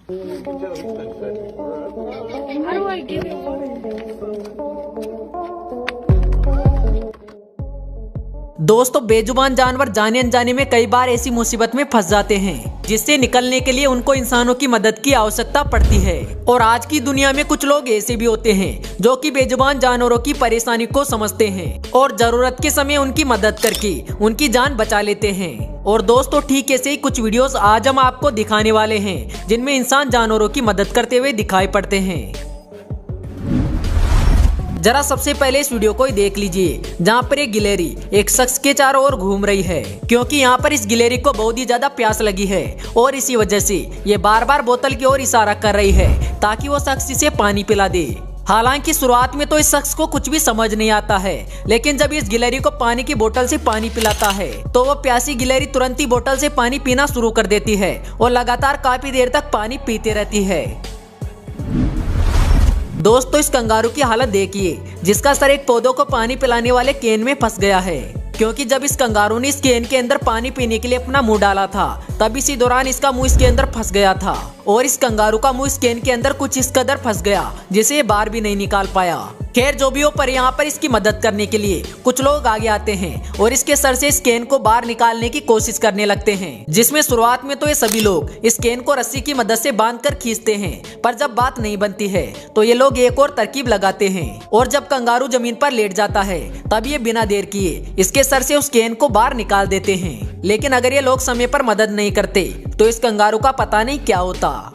How do I give it water? दोस्तों, बेजुबान जानवर जाने अनजाने में कई बार ऐसी मुसीबत में फंस जाते हैं जिससे निकलने के लिए उनको इंसानों की मदद की आवश्यकता पड़ती है। और आज की दुनिया में कुछ लोग ऐसे भी होते हैं जो कि बेजुबान जानवरों की परेशानी को समझते हैं और जरूरत के समय उनकी मदद करके उनकी जान बचा लेते हैं। और दोस्तों, ठीक ऐसे ही कुछ वीडियोस आज हम आपको दिखाने वाले हैं जिनमें इंसान जानवरों की मदद करते हुए दिखाई पड़ते हैं। जरा सबसे पहले इस वीडियो को ही देख लीजिए, जहाँ पर एक गिलहरी एक शख्स के चारों ओर घूम रही है, क्योंकि यहाँ पर इस गिलहरी को बहुत ही ज्यादा प्यास लगी है और इसी वजह से ये बार बार बोतल की ओर इशारा कर रही है ताकि वो शख्स इसे पानी पिला दे। हालांकि शुरुआत में तो इस शख्स को कुछ भी समझ नहीं आता है, लेकिन जब इस गिलहरी को पानी की बोतल से पानी पिलाता है तो वो प्यासी गिलहरी तुरंत ही बोतल से पानी पीना शुरू कर देती है और लगातार काफी देर तक पानी पीते रहती है। दोस्तों, इस कंगारू की हालत देखिए, जिसका सर एक पौधों को पानी पिलाने वाले केन में फंस गया है, क्योंकि जब इस कंगारू ने इस केन के अंदर पानी पीने के लिए अपना मुंह डाला था तब इसी दौरान इसका मुंह इसके अंदर फंस गया था और इस कंगारू का मुंह इस केन के अंदर कुछ इस कदर फंस गया जिसे ये बाहर भी नहीं निकाल पाया। खैर, जो भी हो, पर यहाँ पर इसकी मदद करने के लिए कुछ लोग आगे आते हैं और इसके सर से इस केन को बाहर निकालने की कोशिश करने लगते हैं, जिसमें शुरुआत में तो ये सभी लोग इस केन को रस्सी की मदद से बांधकर खींचते हैं, पर जब बात नहीं बनती है तो ये लोग एक और तरकीब लगाते हैं और जब कंगारू जमीन पर लेट जाता है तब ये बिना देर किए इसके सर से उस केन को बाहर निकाल देते हैं। लेकिन अगर ये लोग समय पर मदद नहीं करते तो इस कंगारू का पता नहीं क्या होता।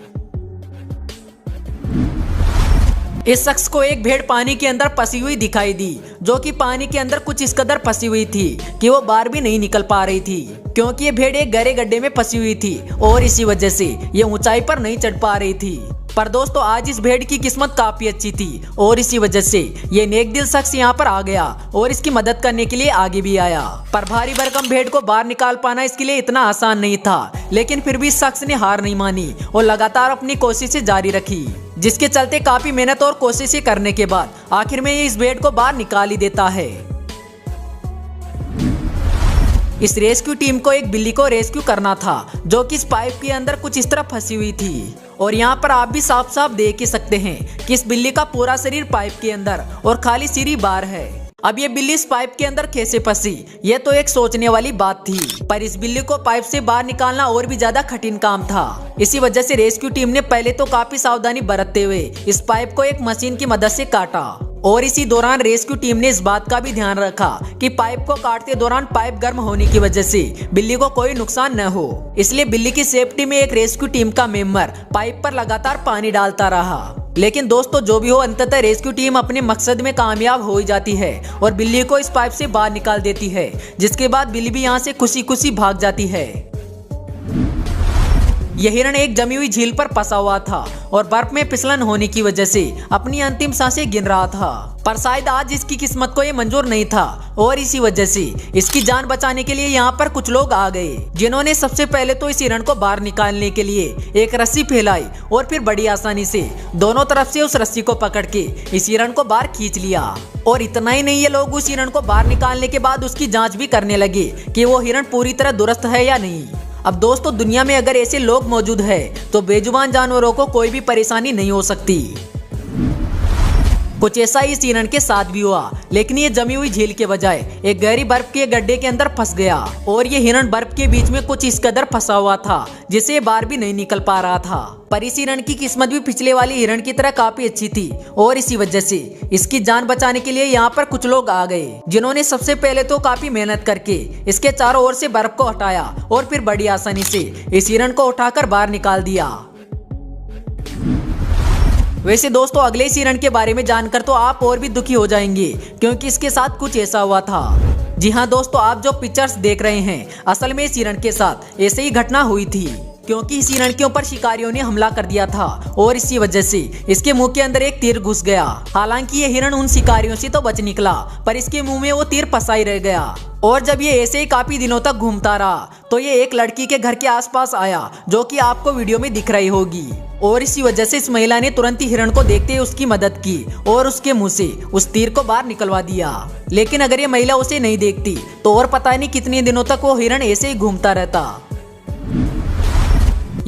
इस शख्स को एक भेड़ पानी के अंदर फंसी हुई दिखाई दी, जो कि पानी के अंदर कुछ इस कदर फंसी हुई थी कि वो बाहर भी नहीं निकल पा रही थी, क्योंकि ये भेड़ एक गहरे गड्ढे में फंसी हुई थी और इसी वजह से ये ऊंचाई पर नहीं चढ़ पा रही थी। पर दोस्तों, आज इस भेड़ की किस्मत काफी अच्छी थी और इसी वजह से ये नेक दिल शख्स यहाँ पर आ गया और इसकी मदद करने के लिए आगे भी आया। पर भारी भरकम भेड़ को बाहर निकाल पाना इसके लिए इतना आसान नहीं था, लेकिन फिर भी इस शख्स ने हार नहीं मानी और लगातार अपनी कोशिशें जारी रखी, जिसके चलते काफी मेहनत और कोशिशें करने के बाद आखिर में ये इस भेड़ को बाहर निकाल ही देता है। इस रेस्क्यू टीम को एक बिल्ली को रेस्क्यू करना था, जो कि इस पाइप के अंदर कुछ इस तरह फंसी हुई थी और यहाँ पर आप भी साफ साफ देख ही सकते हैं कि इस बिल्ली का पूरा शरीर पाइप के अंदर और खाली सिर ही बाहर है। अब ये बिल्ली इस पाइप के अंदर कैसे फंसी, ये तो एक सोचने वाली बात थी, पर इस बिल्ली को पाइप से बाहर निकालना और भी ज्यादा कठिन काम था। इसी वजह से रेस्क्यू टीम ने पहले तो काफी सावधानी बरतते हुए इस पाइप को एक मशीन की मदद से काटा और इसी दौरान रेस्क्यू टीम ने इस बात का भी ध्यान रखा कि पाइप को काटते दौरान पाइप गर्म होने की वजह से बिल्ली को कोई नुकसान न हो। इसलिए बिल्ली की सेफ्टी में एक रेस्क्यू टीम का मेंबर पाइप पर लगातार पानी डालता रहा। लेकिन दोस्तों, जो भी हो, अंततः रेस्क्यू टीम अपने मकसद में कामयाब हो ही जाती है और बिल्ली को इस पाइप से बाहर निकाल देती है, जिसके बाद बिल्ली भी यहाँ से खुशी खुशी भाग जाती है। यह हिरण एक जमी हुई झील पर फंसा हुआ था और बर्फ में फिसलन होने की वजह से अपनी अंतिम सांसें गिन रहा था, पर शायद आज इसकी किस्मत को ये मंजूर नहीं था और इसी वजह से इसकी जान बचाने के लिए यहाँ पर कुछ लोग आ गए, जिन्होंने सबसे पहले तो इस हिरण को बाहर निकालने के लिए एक रस्सी फैलाई और फिर बड़ी आसानी से दोनों तरफ से उस रस्सी को पकड़ के इस हिरण को बाहर खींच लिया। और इतना ही नहीं, ये लोग उस हिरण को बाहर निकालने के बाद उसकी जाँच भी करने लगे कि वो हिरण पूरी तरह दुरुस्त है या नहीं। अब दोस्तों, दुनिया में अगर ऐसे लोग मौजूद हैं तो बेजुबान जानवरों को कोई भी परेशानी नहीं हो सकती। कुछ ऐसा ही इस हिरण के साथ भी हुआ, लेकिन ये जमी हुई झील के बजाय एक गहरी बर्फ के गड्ढे के अंदर फंस गया और ये हिरण बर्फ के बीच में कुछ इस कदर फंसा हुआ था जिसे बाहर भी नहीं निकल पा रहा था। पर इस हिरण की किस्मत भी पिछले वाली हिरण की तरह काफी अच्छी थी और इसी वजह से इसकी जान बचाने के लिए यहाँ पर कुछ लोग आ गए, जिन्होंने सबसे पहले तो काफी मेहनत करके इसके चारों ओर से बर्फ को हटाया और फिर बड़ी आसानी से इस हिरण को उठाकर बाहर निकाल दिया। वैसे दोस्तों, अगले इस हिरण के बारे में जानकर तो आप और भी दुखी हो जाएंगे, क्योंकि इसके साथ कुछ ऐसा हुआ था। जी हाँ दोस्तों, आप जो पिक्चर्स देख रहे हैं, असल में इस हिरण के साथ ऐसे ही घटना हुई थी, क्योंकि इस हिरण के ऊपर शिकारियों ने हमला कर दिया था और इसी वजह से इसके मुंह के अंदर एक तीर घुस गया। हालांकि ये हिरण उन शिकारियों से तो बच निकला, पर इसके मुंह में वो तीर फंसा ही रह गया। और जब ये ऐसे ही काफी दिनों तक घूमता रहा तो ये एक लड़की के घर के आसपास आया, जो कि आपको वीडियो में दिख रही होगी। और इसी वजह से इस महिला ने तुरंत ही हिरण को देखते हुए उसकी मदद की और उसके मुंह से उस तीर को बाहर निकलवा दिया। लेकिन अगर ये महिला उसे नहीं देखती तो और पता नहीं कितने दिनों तक वो हिरण ऐसे ही घूमता रहता।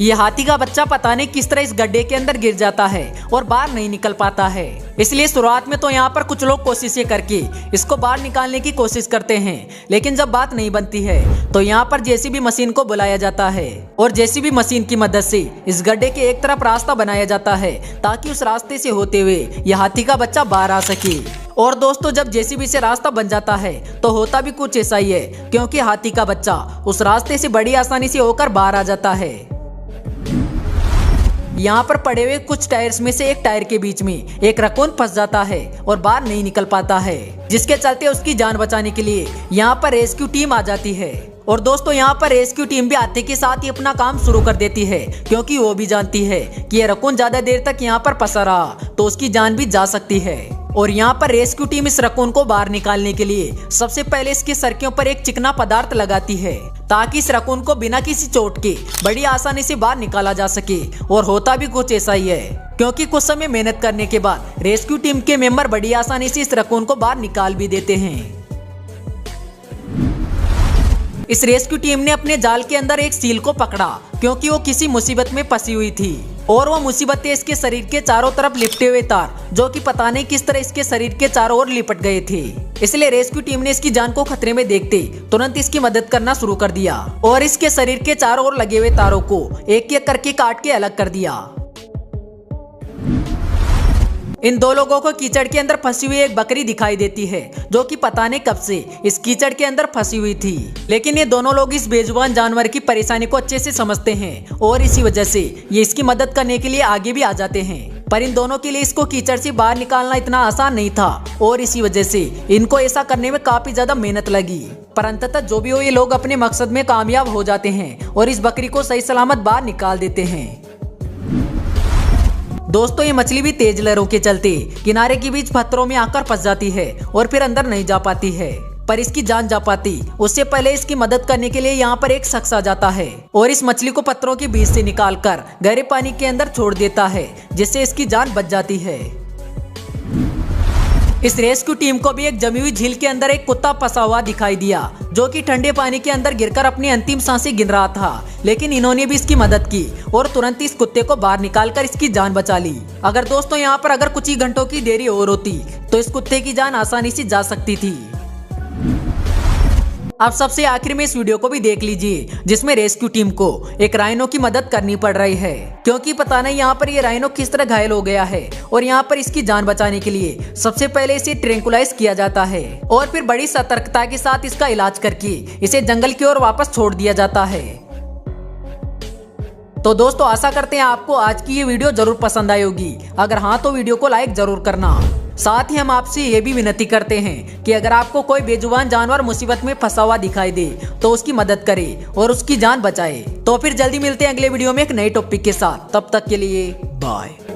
ये हाथी का बच्चा पता नहीं किस तरह इस गड्ढे के अंदर गिर जाता है और बाहर नहीं निकल पाता है। इसलिए शुरुआत में तो यहाँ पर कुछ लोग कोशिशें करके इसको बाहर निकालने की कोशिश करते हैं, लेकिन जब बात नहीं बनती है तो यहाँ पर जेसीबी मशीन को बुलाया जाता है और जेसीबी मशीन की मदद से इस गड्ढे के एक तरफ रास्ता बनाया जाता है ताकि उस रास्ते से होते हुए यह हाथी का बच्चा बाहर आ सके। और दोस्तों, जब जेसीबी से रास्ता बन जाता है तो होता भी कुछ ऐसा ही है, क्योंकि हाथी का बच्चा उस रास्ते से बड़ी आसानी से होकर बाहर आ जाता है। यहाँ पर पड़े हुए कुछ टायर्स में से एक टायर के बीच में एक रकून फंस जाता है और बाहर नहीं निकल पाता है, जिसके चलते उसकी जान बचाने के लिए यहाँ पर रेस्क्यू टीम आ जाती है। और दोस्तों, यहाँ पर रेस्क्यू टीम भी हाथी के साथ ही अपना काम शुरू कर देती है, क्योंकि वो भी जानती है कि ये रकून ज्यादा देर तक यहाँ पर फंसा रहा तो उसकी जान भी जा सकती है। और यहाँ पर रेस्क्यू टीम इस रकून को बाहर निकालने के लिए सबसे पहले इसके सर के ऊपर एक चिकना पदार्थ लगाती है, ताकि इस रकून को बिना किसी चोट के बड़ी आसानी से बाहर निकाला जा सके। और होता भी कुछ ऐसा ही है, क्योंकि कुछ समय मेहनत करने के बाद रेस्क्यू टीम के मेंबर बड़ी आसानी से इस रकून को बाहर निकाल भी देते हैं। इस रेस्क्यू टीम ने अपने जाल के अंदर एक सील को पकड़ा, क्योंकि वो किसी मुसीबत में फंसी हुई थी और वो मुसीबतें इसके शरीर के चारों तरफ लिपटे हुए तार, जो कि पता नहीं किस तरह इसके शरीर के चारों ओर लिपट गए थे। इसलिए रेस्क्यू टीम ने इसकी जान को खतरे में देखते तुरंत इसकी मदद करना शुरू कर दिया और इसके शरीर के चारों ओर लगे हुए तारों को एक एक करके काट के अलग कर दिया। इन दो लोगों को कीचड़ के अंदर फंसी हुई एक बकरी दिखाई देती है, जो कि पता नहीं कब से इस कीचड़ के अंदर फंसी हुई थी। लेकिन ये दोनों लोग इस बेजुबान जानवर की परेशानी को अच्छे से समझते हैं और इसी वजह से ये इसकी मदद करने के लिए आगे भी आ जाते हैं। पर इन दोनों के लिए इसको कीचड़ से बाहर निकालना इतना आसान नहीं था और इसी वजह से इनको ऐसा करने में काफी ज्यादा मेहनत लगी। पर अंततः जो भी हो, ये लोग अपने मकसद में कामयाब हो जाते हैं और इस बकरी को सही सलामत बाहर निकाल देते हैं। दोस्तों, ये मछली भी तेज लहरों के चलते किनारे के बीच पत्थरों में आकर फंस जाती है और फिर अंदर नहीं जा पाती है, पर इसकी जान जा पाती उससे पहले इसकी मदद करने के लिए यहाँ पर एक शख्स आ जाता है और इस मछली को पत्थरों के बीच से निकालकर गहरे पानी के अंदर छोड़ देता है, जिससे इसकी जान बच जाती है। इस रेस्क्यू टीम को भी एक जमी हुई झील के अंदर एक कुत्ता फंसा हुआ दिखाई दिया, जो कि ठंडे पानी के अंदर गिरकर अपनी अंतिम सांसें गिन रहा था। लेकिन इन्होंने भी इसकी मदद की और तुरंत इस कुत्ते को बाहर निकालकर इसकी जान बचा ली। अगर दोस्तों यहाँ पर अगर कुछ ही घंटों की देरी और होती तो इस कुत्ते की जान आसानी से जा सकती थी। अब सबसे आखिर में इस वीडियो को भी देख लीजिए, जिसमें रेस्क्यू टीम को एक राइनो की मदद करनी पड़ रही है, क्योंकि पता नहीं यहाँ पर ये राइनो किस तरह घायल हो गया है और यहाँ पर इसकी जान बचाने के लिए सबसे पहले इसे ट्रैंकुलाइज किया जाता है और फिर बड़ी सतर्कता के साथ इसका इलाज करके इसे जंगल की ओर वापस छोड़ दिया जाता है। तो दोस्तों, आशा करते हैं आपको आज की ये वीडियो जरूर पसंद आई होगी। अगर हाँ तो वीडियो को लाइक जरूर करना। साथ ही हम आपसे ये भी विनती करते हैं कि अगर आपको कोई बेजुबान जानवर मुसीबत में फंसा हुआ दिखाई दे तो उसकी मदद करें और उसकी जान बचाए। तो फिर जल्दी मिलते हैं अगले वीडियो में एक नए टॉपिक के साथ। तब तक के लिए बाय।